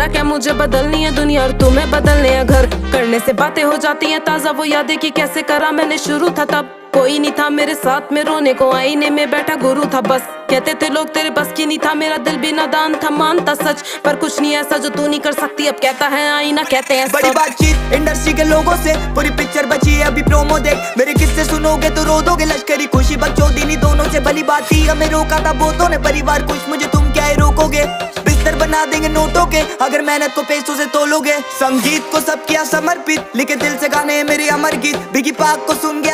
बोला क्या मुझे बदलनी है दुनिया और तुम्हें बदलने हैं घर। करने से बातें हो जाती हैं ताजा, वो यादें कि कैसे करा मैंने शुरू था तब। कोई नहीं था मेरे साथ में रोने को, आईने में बैठा गुरु था बस। कहते थे लोग तेरे बस की नहीं था, मेरा दिल भी नादान था, मानता सच। पर कुछ नहीं ऐसा जो तू नहीं कर सकती, अब कहता है आईना, कहते हैं बड़ी बातचीत इंडस्ट्री के लोगों से, पूरी पिक्चर बची है अभी प्रोमो देख। मेरे किस्से सुनोगे तो रो दोगे, लश्करी खुशी बकचोदी दोनों से भली बात थी। हमें रोका था बहुतों ने, परिवार कुछ मुझे तुम क्या ही रोकोगे। बिस्तर बना देंगे नोटों के अगर मेहनत को पैसों से तोलोगे। संगीत को सब किया समर्पित, लिखे दिल से गाने मेरे अमर गीत। बिगी पाक को सुन गया